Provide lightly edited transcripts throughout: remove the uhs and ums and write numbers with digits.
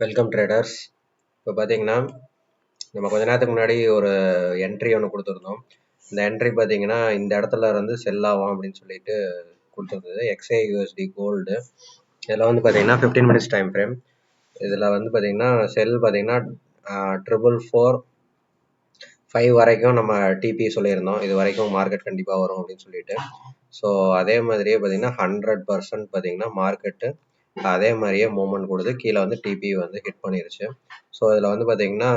Welcome traders. இப்போ பார்த்தீங்கன்னா நம்ம கொஞ்ச நேரத்துக்கு முன்னாடி ஒரு என்ட்ரி ஒன்று கொடுத்துருந்தோம். இந்த என்ட்ரி பார்த்தீங்கன்னா இந்த இடத்துல இருந்து செல் ஆகும் அப்படின்னு சொல்லிட்டு கொடுத்துருந்தது. XAUSD gold. இதில் வந்து பார்த்தீங்கன்னா 15 மினிட்ஸ் டைம் ஃப்ரேம். இதில் வந்து பார்த்தீங்கன்னா செல் பார்த்தீங்கன்னா 445 வரைக்கும் நம்ம டிபி சொல்லியிருந்தோம். இது வரைக்கும் மார்க்கெட் கண்டிப்பாக வரும் அப்படின்னு சொல்லிட்டு. ஸோ அதே மாதிரியே பார்த்தீங்கன்னா 100% பார்த்தீங்கன்னா மார்க்கெட்டு அதே மாதிரியே மூவ்மெண்ட் கொடுத்து கீழே வந்து டிபி வந்து ஹிட் பண்ணிருச்சு. ஸோ இதில் வந்து பார்த்தீங்கன்னா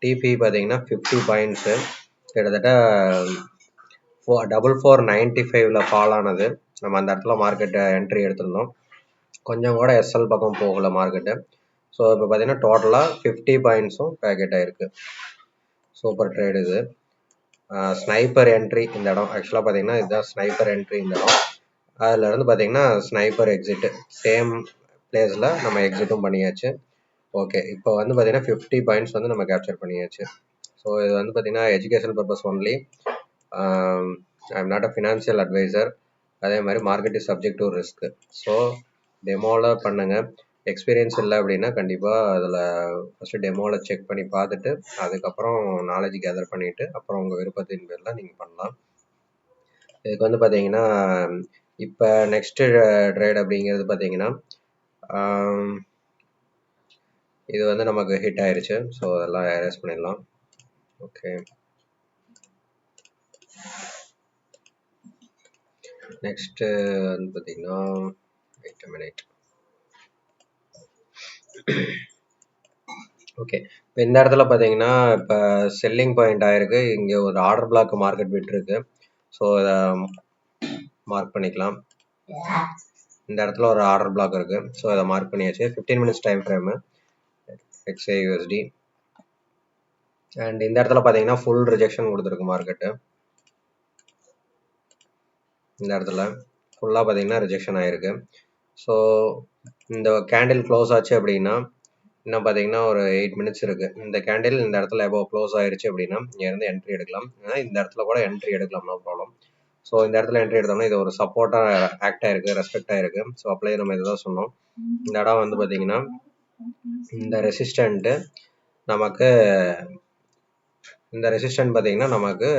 டிபி பார்த்தீங்கன்னா 50 பாயிண்ட்ஸு கிட்டத்தட்ட 4,495 ஃபால் ஆனது. நம்ம அந்த இடத்துல மார்க்கெட்டை என்ட்ரி எடுத்திருந்தோம். கொஞ்சம் கூட எஸ்எல் பக்கம் போகல மார்க்கெட்டு. ஸோ இப்போ பார்த்தீங்கன்னா டோட்டலாக 50 பாயிண்ட்ஸும் பேக்கெட் ஆயிருக்கு. சூப்பர் ட்ரேட் இது. ஸ்னைப்பர் என்ட்ரி இந்த இடம். ஆக்சுவலாக பார்த்தீங்கன்னா இதுதான் ஸ்னைப்பர் என்ட்ரி இந்த இடம். அதில் இருந்து பார்த்தீங்கன்னா ஸ்னைப்பர் எக்ஸிட்டு சேம் பிளேஸில் நம்ம எக்ஸிட்டும் பண்ணியாச்சு. ஓகே, இப்போ வந்து பார்த்தீங்கன்னா 50 பாயிண்ட்ஸ் வந்து நம்ம கேப்சர் பண்ணியாச்சு. ஸோ இது வந்து பார்த்தீங்கன்னா education purpose only. I am not a financial advisor. அதே மாதிரி market is subject to risk. So டெமோவில் பண்ணுங்கள். எக்ஸ்பீரியன்ஸ் இல்லை அப்படின்னா கண்டிப்பாக அதில் ஃபஸ்ட்டு டெமோவில் செக் பண்ணி பார்த்துட்டு அதுக்கப்புறம் நாலேஜ் கேதர் பண்ணிவிட்டு அப்புறம் உங்கள் விருப்பத்தின் பேரில் நீங்கள் பண்ணலாம். இதுக்கு வந்து பார்த்தீங்கன்னா இப்போ நெக்ஸ்ட்டு ட்ரேட் அப்படிங்கிறது பார்த்தீங்கன்னா இது வந்து நமக்கு ஹிட் ஆயிருச்சு. ஸோ அதெல்லாம் எரேஸ் பண்ணிடலாம். ஓகே, நெக்ஸ்ட்டு வந்து பார்த்தீங்கன்னா வெயிட் அ மினிட். ஓகே, இப்போ இந்த இடத்துல பார்த்தீங்கன்னா இப்போ செல்லிங் பாயிண்ட் ஆயிருக்கு. இங்கே ஒரு ஆர்டர் பிளாக் மார்க்கெட் விட்டுருக்கு. ஸோ இதை மார்க் பண்ணிக்கலாம். இந்த இடத்துல ஒரு ஆர்டர் பிளாக் இருக்கு. ஸோ அதை மார்க் பண்ணியாச்சு. 15 minutes time frame XAUSD. And இந்த இடத்துல பார்த்தீங்கன்னா ஃபுல் ரிஜெக்ஷன் கொடுத்துருக்கு மார்க்கெட்டு. இந்த இடத்துல ஃபுல்லாக பார்த்தீங்கன்னா ரிஜெக்ஷன் ஆயிருக்கு. ஸோ இந்த கேண்டில் க்ளோஸ் ஆச்சு அப்படின்னா இன்னும் பார்த்தீங்கன்னா ஒரு 8 மினிட்ஸ் இருக்கு. இந்த கேண்டில் இந்த இடத்துல எபோவ் க்ளோஸ் ஆயிருச்சு அப்படின்னா இங்கேருந்து என்ட்ரி எடுக்கலாம். இந்த இடத்துல கூட என்ட்ரி எடுக்கலாம், நோ ப்ராப்ளம். ஸோ இந்த இடத்துல என்ட்ரி எடுத்தோம்னா இது ஒரு சப்போர்ட்டாக ஆக்ட் ஆயிருக்கு, ரெஸ்பெக்ட் ஆயிருக்கு. ஸோ அப்படியே நம்ம இதுதான் சொன்னோம். இந்த இடம் வந்து பார்த்தீங்கன்னா இந்த ரெசிஸ்டண்ட்டு நமக்கு பார்த்தீங்கன்னா நமக்கு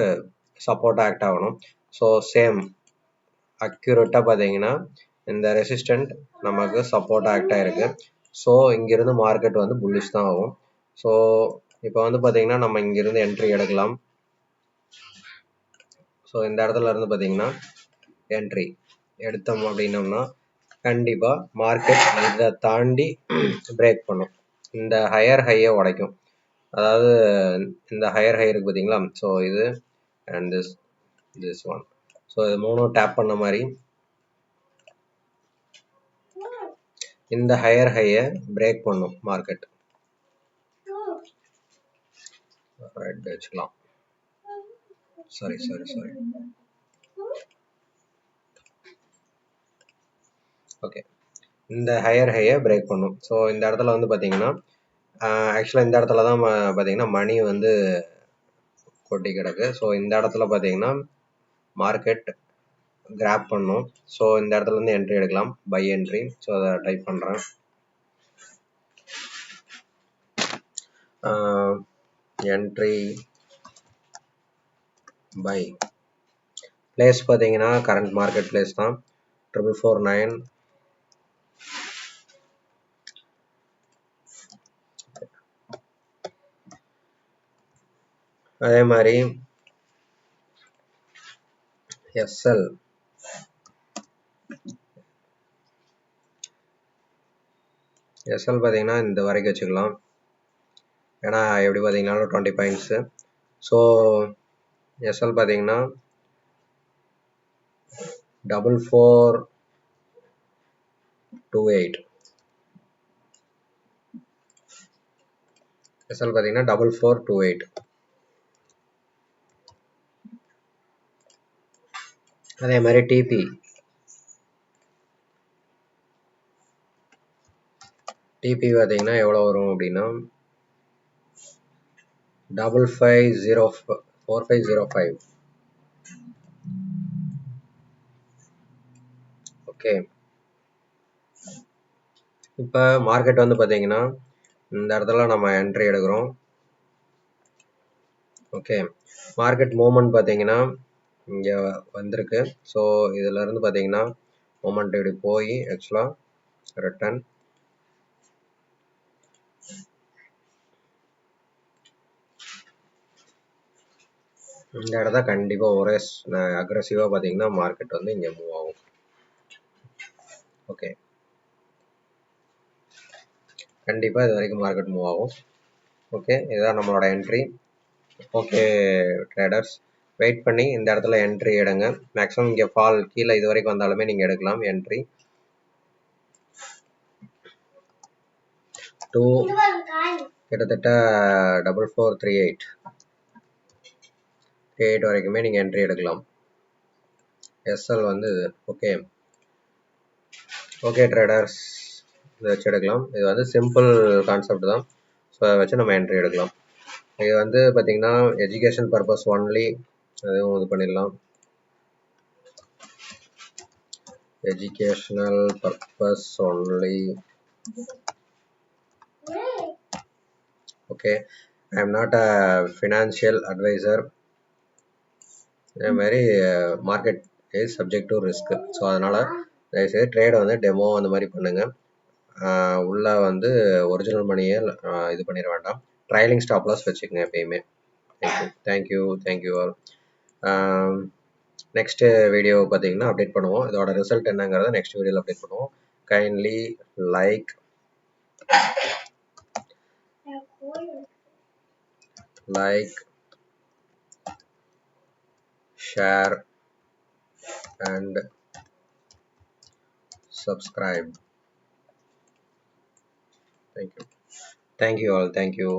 சப்போர்ட்டாக ஆக்ட் ஆகணும். ஸோ சேம் அக்யூரேட்டாக பார்த்தீங்கன்னா இந்த ரெசிஸ்டன்ட் நமக்கு சப்போர்ட் ஆக்ட் ஆயிருக்கு. ஸோ இங்கிருந்து மார்க்கெட் வந்து புல்லிஷ் தான் ஆகும். ஸோ இப்போ வந்து பார்த்தீங்கன்னா நம்ம இங்கிருந்து என்ட்ரி எடுக்கலாம். ஸோ இந்த இடத்துல இருந்து பார்த்தீங்கன்னா என்ட்ரி எடுத்தோம் அப்படின்னோம்னா கண்டிப்பாக மார்க்கெட் இதை தாண்டி பிரேக் பண்ணும். இந்த ஹையர் ஹையை உடைக்கும். அதாவது இந்த ஹையர் ஹை இருக்கு பார்த்தீங்களா? ஸோ இது அண்ட் திஸ் ஒன். ஸோ இது மூணும் டேப் பண்ண மாதிரி இந்த ஹையர் ஹையை பிரேக் பண்ணும் மார்க்கெட். ரைட் வச்சுக்கலாம். சாரி. ஓகே, இந்த ஹையர் ஹையை பிரேக் பண்ணும். ஸோ இந்த இடத்துல வந்து பார்த்தீங்கன்னா ஆக்சுவலாக இந்த இடத்துல தான் பார்த்தீங்கன்னா மணி வந்து கொட்டி கிடக்கு. ஸோ இந்த இடத்துல பார்த்தீங்கன்னா மார்க்கெட் கிராப் பண்ணும். ஸோ இந்த இடத்துல இருந்து என்ட்ரி எடுக்கலாம், பை என்ட்ரி. ஸோ அதை டைப் பண்ணுறேன். என்ட்ரி பை பிளேஸ் பார்த்தீங்கன்னா கரண்ட் மார்க்கெட் பிளேஸ் தான் 4449. அதே மாதிரி எஸ்எல் பார்த்தீங்கன்னா இந்த வரைக்கும் வச்சுக்கலாம். ஏன்னா எப்படி பார்த்தீங்கன்னாலும் 20 பாயிண்ட்ஸு. ஸோ எஸ்எல் பார்த்தீங்கன்னா 4428. எஸ்எல் பார்த்தீங்கன்னா 4428. அதே மாதிரி டிபி பார்த்தீங்கன்னா எவ்வளோ வரும் அப்படின்னா 4505. ஓகே, இப்போ மார்க்கெட் வந்து பார்த்தீங்கன்னா இந்த இடத்துல நம்ம என்ட்ரி எடுக்கிறோம். ஓகே, மார்க்கெட் மூவ்மெண்ட் பார்த்தீங்கன்னா இங்கே வந்திருக்கு. ஸோ இதிலேருந்து பார்த்தீங்கன்னா மூமெண்ட் இப்படி போய் ஆக்சுவலாக ரிட்டர்ன் இந்த இடத்த கண்டிப்பாக ஒரே அக்ரெசிவாக பார்த்தீங்கன்னா மார்க்கெட் வந்து இங்கே மூவ் ஆகும். ஓகே, கண்டிப்பாக இது வரைக்கும் மார்க்கெட் மூவ் ஆகும். ஓகே, இதுதான் நம்மளோட என்ட்ரி. ஓகே ட்ரேடர்ஸ், வெயிட் பண்ணி இந்த இடத்துல என்ட்ரி எடுங்க. மேக்ஸிமம் இங்கே ஃபால் கீழே இது வரைக்கும் வந்தாலுமே நீங்கள் எடுக்கலாம் என்ட்ரி. 2 கிட்டத்தட்ட 4438 வரைக்குமே நீங்கள் என்ட்ரி எடுக்கலாம். எஸ்எல் வந்து இது. ஓகே ஓகே ட்ரேடர்ஸ், இதை வச்சு எடுக்கலாம். இது வந்து சிம்பிள் கான்செப்ட் தான். ஸோ அதை வச்சு நம்ம என்ட்ரி எடுக்கலாம். இது வந்து பார்த்தீங்கன்னா எஜுகேஷன் பர்பஸ் ஒன்லி, அதுவும் இது பண்ணிடலாம். educational purpose only. Okay, I am not a financial advisor. அதே மாதிரி market is subject to risk. So அதனால் தயவுசெய்து ட்ரேடை வந்து டெமோ அந்த மாதிரி பண்ணுங்கள். உள்ள வந்து ஒரிஜினல் மணியை இது பண்ணிட வேண்டாம். ட்ரையலிங் ஸ்டாப் லாஸ் வச்சுக்கோங்க எப்பயுமே. Thank you all. நெக்ஸ்ட்டு வீடியோ பார்த்தீங்கன்னா அப்டேட் பண்ணுவோம். இதோட ரிசல்ட் என்னங்கிறத நெக்ஸ்ட் வீடியோவில் அப்டேட் பண்ணுவோம். Kindly like share and subscribe. Thank you all. Thank you.